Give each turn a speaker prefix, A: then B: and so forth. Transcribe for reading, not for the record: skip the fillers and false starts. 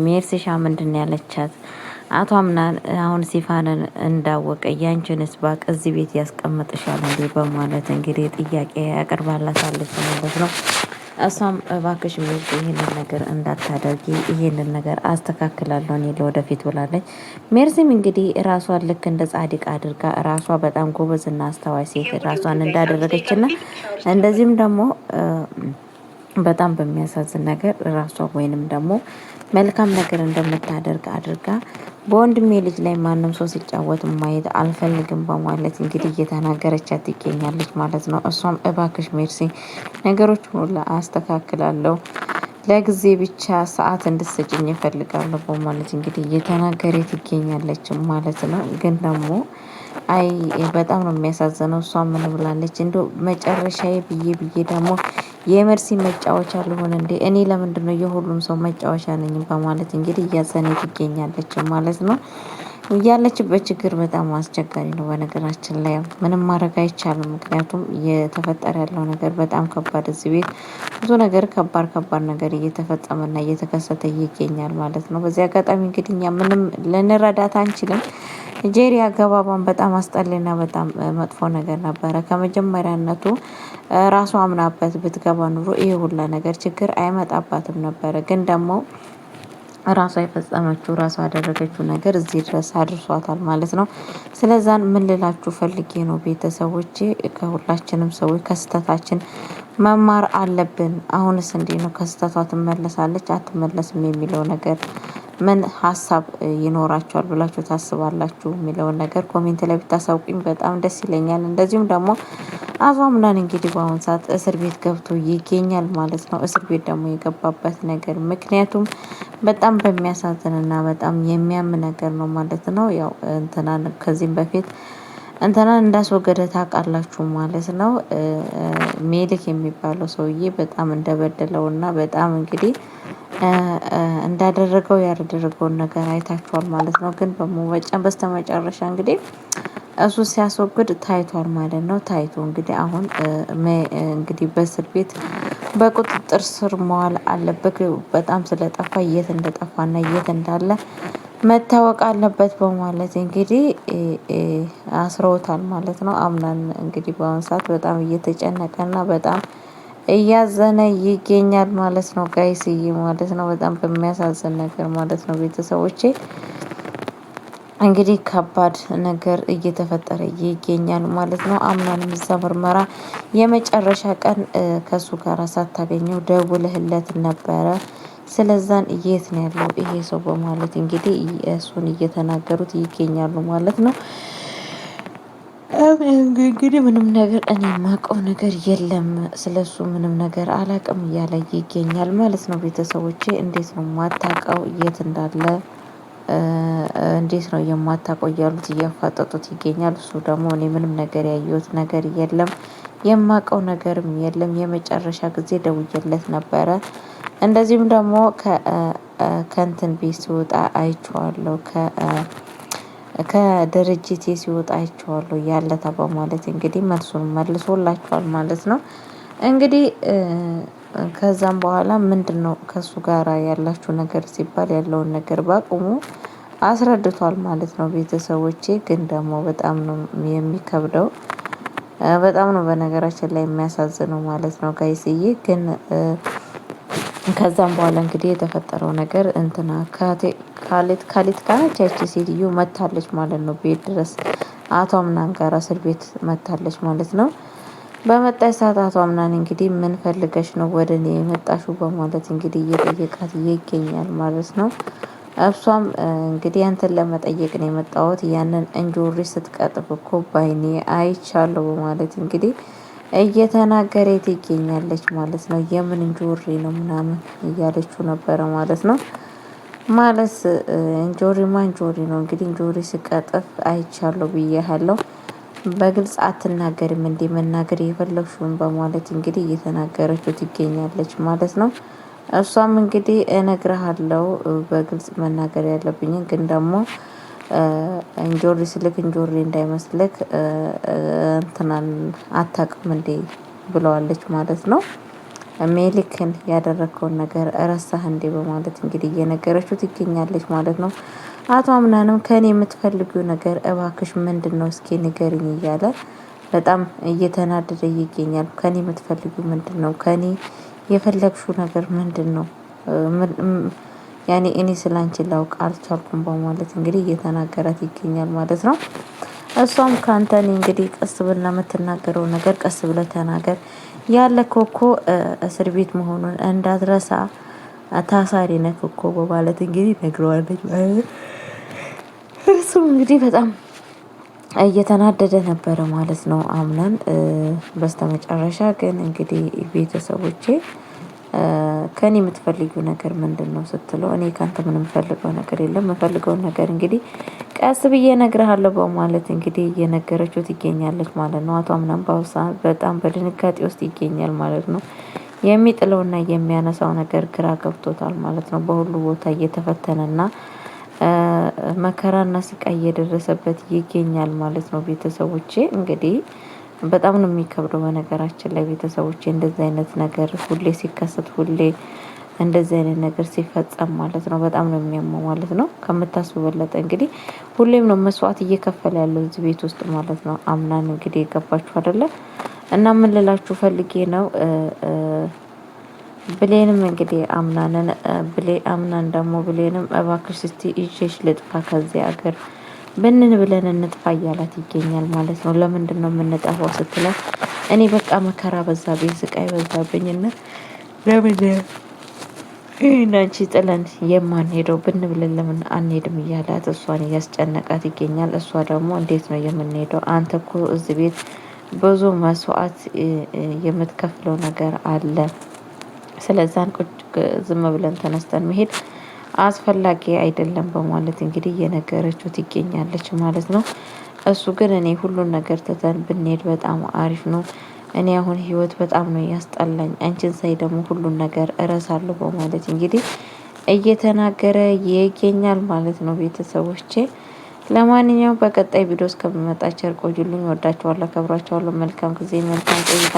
A: ሜርሲሻ ምንድን ያለቻት አቶ አምናን አሁን ሲፋንን እንዳወቀ ያንቺንስ ባቅ እዚህ ቤት ያስቀምጥሻል እንዴ በማለት እንግዲህ ጥያቄ ያቀርባላታለች ማለት ነው። እሷም እባክሽ ሜርሲ ይሄንን ነገር እንዳታደርጊ ይሄንን ነገር አስተካክላለሁ እኔ ለወደፊት ብላለች። ሜርሲም እንግዲህ ራሷን ልክ እንደ ጻድቅ አድርጋ ራሷ በጣም ጎበዝና አስተዋይ ሴት ራሷን እንዳደረገችና እንደዚህም ደግሞ በጣም በሚያሳዝን ነገር ራሷ ወይንም ደግሞ መልካም ነገር እንደምታደርግ አድርጋ በወንድሜ ልጅ ላይ ማንም ሰው ሲጫወት ማየት አልፈልግም በማለት እንግዲህ እየተናገረቻት ትገኛለች ማለት ነው። እሷም እባክሽ ሜርሲ ነገሮች ሁሉ አስተካክላለሁ ለጊዜ ብቻ ሰዓት እንድትሰጭኝ እፈልጋለሁ በማለት እንግዲህ እየተናገረ ትገኛለች ማለት ነው። ግን ደግሞ አይ በጣም ነው የሚያሳዝነው። እሷ ምን ብላለች? እንደው መጨረሻዬ ብዬ ደግሞ የመርሲ መጫወቻ ልሆን እንዴ? እኔ ለምንድነው የሁሉም ሰው መጫወቻ ነኝ? በማለት እንግዲህ እያዘነች ትገኛለች ማለት ነው። ያለችበት ችግር በጣም አስቸጋሪ ነው። በነገራችን ላይ ምንም ማድረግ አይቻልም። ምክንያቱም እየተፈጠረ ያለው ነገር በጣም ከባድ፣ እዚህ ቤት ብዙ ነገር ከባድ ነገር እየተፈጸመና እየተከሰተ ይገኛል ማለት ነው። በዚህ አጋጣሚ እንግዲህ እኛ ምንም ልንረዳት አንችልም። ጄሪ አገባቧን በጣም አስጠሊና በጣም መጥፎ ነገር ነበረ። ከመጀመሪያነቱ ራሷ አምናበት ብትገባ ኑሮ ይሄ ሁላ ነገር ችግር አይመጣባትም ነበረ። ግን ደግሞ ራሷ የፈጸመችው ራሷ ያደረገችው ነገር እዚህ ድረስ አድርሷታል ማለት ነው። ስለዛን ምን ልላችሁ ፈልጌ ነው ቤተሰቦቼ፣ ከሁላችንም ሰዎች ከስተታችን መማር አለብን። አሁንስ እንዴ ነው ከስተቷ ትመለሳለች አትመለስም የሚለው ነገር ምን ሀሳብ ይኖራቸዋል ብላችሁ ታስባላችሁ የሚለውን ነገር ኮሜንት ላይ ብታሳውቁኝ በጣም ደስ ይለኛል። እንደዚሁም ደግሞ አቶ አምናን እንግዲህ በአሁን ሰዓት እስር ቤት ገብቶ ይገኛል ማለት ነው። እስር ቤት ደግሞ የገባበት ነገር ምክንያቱም በጣም በሚያሳዝንና በጣም የሚያም ነገር ነው ማለት ነው። ያው እንትናን ከዚህም በፊት እንትናን እንዳስወገደ ታውቃላችሁ ማለት ነው። ሜልክ የሚባለው ሰውዬ በጣም እንደበደለውና በጣም እንግዲህ እንዳደረገው ያደረገውን ነገር አይታችኋል ማለት ነው። ግን በስተመጨረሻ እንግዲህ እሱ ሲያስወግድ ታይቷል ማለት ነው። ታይቶ እንግዲህ አሁን እንግዲህ በእስር ቤት በቁጥጥር ስር መዋል አለበት። በጣም ስለጠፋ የት እንደጠፋና የት እንዳለ መታወቅ አለበት በማለት እንግዲህ አስረውታል ማለት ነው። አምናን እንግዲህ በአሁኑ ሰዓት በጣም እየተጨነቀና በጣም እያዘነ ይገኛል ማለት ነው። ጋይስዬ ማለት ነው። በጣም በሚያሳዝን ነገር ማለት ነው። ቤተሰቦቼ እንግዲህ ከባድ ነገር እየተፈጠረ ይገኛል ማለት ነው። አምናንም እዛ ምርመራ የመጨረሻ ቀን ከሱ ጋር ሳታገኘው ደውለህለት ነበረ። ስለዛን የት ነው ያለው ይሄ ሰው በማለት እንግዲህ እሱን እየተናገሩት ይገኛሉ ማለት ነው። እንግዲህ ምንም ነገር እኔ የማውቀው ነገር የለም ስለሱ ምንም ነገር አላውቅም እያለ ይገኛል ማለት ነው። ቤተሰቦቼ እንዴት ነው የማታውቀው የት እንዳለ እንዴት ነው የማታውቀው እያሉት እያፋጠጡት ይገኛል። እሱ ደግሞ እኔ ምንም ነገር ያየሁት ነገር የለም የማውቀው ነገርም የለም የመጨረሻ ጊዜ ደውዬለት ነበረ። እንደዚሁም ደግሞ ከእንትን ቤት ሲወጣ አይቼዋለሁ ከድርጅቴ ሲወጣ አይቼዋለሁ ያለታ በማለት እንግዲህ መልሱን መልሶላቸዋል ማለት ነው። እንግዲህ ከዛም በኋላ ምንድነው ከሱ ጋራ ያላችሁ ነገር ሲባል ያለውን ነገር ባቁሙ አስረድቷል ማለት ነው። ቤተሰቦቼ ግን ደግሞ በጣም ነው የሚከብደው። በጣም ነው በነገራችን ላይ የሚያሳዝነው ማለት ነው። ጋይስዬ ግን ከዛም በኋላ እንግዲህ የተፈጠረው ነገር እንትና ካሌት ጋር ያቺ ሴትዮ መታለች ማለት ነው። ቤት ድረስ አቶ አምናን ጋር እስር ቤት መታለች ማለት ነው። በመጣች ሰዓት አቶ አምናን እንግዲህ ምን ፈልገሽ ነው ወደ እኔ የመጣሽው በማለት እንግዲህ እየጠየቃት ይገኛል ማለት ነው። እሷም እንግዲህ አንተን ለመጠየቅ ነው የመጣሁት ያንን እንጆሪ ስትቀጥፍ እኮ ባይኔ አይቻለሁ በማለት እንግዲህ እየተናገረ ትገኛለች ማለት ነው። የምን እንጆሪ ነው ምናምን እያለችው ነበረ ማለት ነው። ማለት እንጆሪማ እንጆሪ ነው እንግዲህ እንጆሪ ስቀጥፍ አይቻለሁ ብዬሃለሁ። በግልጽ አትናገርም እንዴ? መናገር የፈለግሽውን በማለት እንግዲህ እየተናገረችው ትገኛለች ማለት ነው። እሷም እንግዲህ እነግርሃለሁ በግልጽ መናገር ያለብኝን ግን ደግሞ እንጆሪ ስልክ እንጆሪ እንዳይመስልክ እንትናን አታውቅም እንዴ ብለዋለች ማለት ነው። ሜሊክን ያደረግከውን ነገር ረሳህ እንዴ በማለት እንግዲህ እየነገረችው ትገኛለች ማለት ነው። አቶ አምናንም ከኔ የምትፈልጊው ነገር እባክሽ ምንድን ነው እስኪ ንገሪኝ እያለ በጣም እየተናደደ ይገኛል። ከኔ የምትፈልጊው ምንድን ነው? ከኔ የፈለግሽው ነገር ምንድን ነው? ያኔ እኔ ስላንቺ ላውቅ አልቻልኩም በማለት እንግዲህ እየተናገራት ይገኛል ማለት ነው። እሷም ከአንተ እኔ እንግዲህ ቀስ ብላ የምትናገረው ነገር ቀስ ብለህ ተናገር፣ ያለከው እኮ እስር ቤት መሆኑን እንዳትረሳ፣ ታሳሪ ነህ እኮ በማለት እንግዲህ ነግረዋለች። እሱም እንግዲህ በጣም እየተናደደ ነበረ ማለት ነው። አምናን በስተመጨረሻ ግን እንግዲህ ቤተሰቦቼ ከኔ የምትፈልጊው ነገር ምንድን ነው ስትለው እኔ ካንተ ምንም የምፈልገው ነገር የለም፣ የምፈልገውን ነገር እንግዲህ ቀስ ብዬ እነግርሃለሁ በማለት እንግዲህ እየነገረችው ትገኛለች ማለት ነው። አቶ አምናም በአሁኑ ሰዓት በጣም በድንጋጤ ውስጥ ይገኛል ማለት ነው። የሚጥለውና የሚያነሳው ነገር ግራ ገብቶታል ማለት ነው። በሁሉ ቦታ እየተፈተነና መከራና ስቃይ እየደረሰበት ይገኛል ማለት ነው። ቤተሰቦቼ እንግዲህ በጣም ነው የሚከብደው። በነገራችን ላይ ቤተሰቦቼ እንደዚህ አይነት ነገር ሁሌ ሲከሰት ሁሌ እንደዚህ አይነት ነገር ሲፈጸም ማለት ነው በጣም ነው የሚያመው ማለት ነው። ከምታስቡ በለጠ እንግዲህ ሁሌም ነው መስዋዕት እየከፈለ ያለው እዚህ ቤት ውስጥ ማለት ነው። አምናን እንግዲህ የገባችሁ አይደለ? እና ምን ልላችሁ ፈልጌ ነው ብሌንም እንግዲህ አምናን ደግሞ ብሌንም እባክሽ እስቲ ይዤሽ ልጥፋ ከዚህ ሀገር ብንን ብለን እንጥፋ እያላት ይገኛል ማለት ነው። ለምንድን ነው የምንጠፋው ስትላት እኔ በቃ መከራ በዛብኝ፣ ስቃይ በዛብኝና ለምን ይህን አንቺ ጥለን የማንሄደው ብን ብለን ለምን አንሄድም እያላት እሷን እያስጨነቃት ይገኛል። እሷ ደግሞ እንዴት ነው የምንሄደው? አንተ እኮ እዚህ ቤት ብዙ መስዋዕት የምትከፍለው ነገር አለ። ስለዛን ቁጭ ዝም ብለን ተነስተን መሄድ አስፈላጊ አይደለም በማለት እንግዲህ እየነገረችው ትገኛለች ማለት ነው። እሱ ግን እኔ ሁሉን ነገር ትተን ብንሄድ በጣም አሪፍ ነው። እኔ አሁን ህይወት በጣም ነው ያስጠላኝ። አንቺን ሳይ ደግሞ ሁሉን ነገር እረሳለሁ በማለት እንግዲህ እየተናገረ ይገኛል ማለት ነው። ቤተሰቦቼ ለማንኛውም በቀጣይ ቪዲዮ እስከምመጣ ቸር ቆዩልኝ። ወዳችኋለሁ፣ አከብራችኋለሁ። መልካም ጊዜ፣ መልካም ቆይታ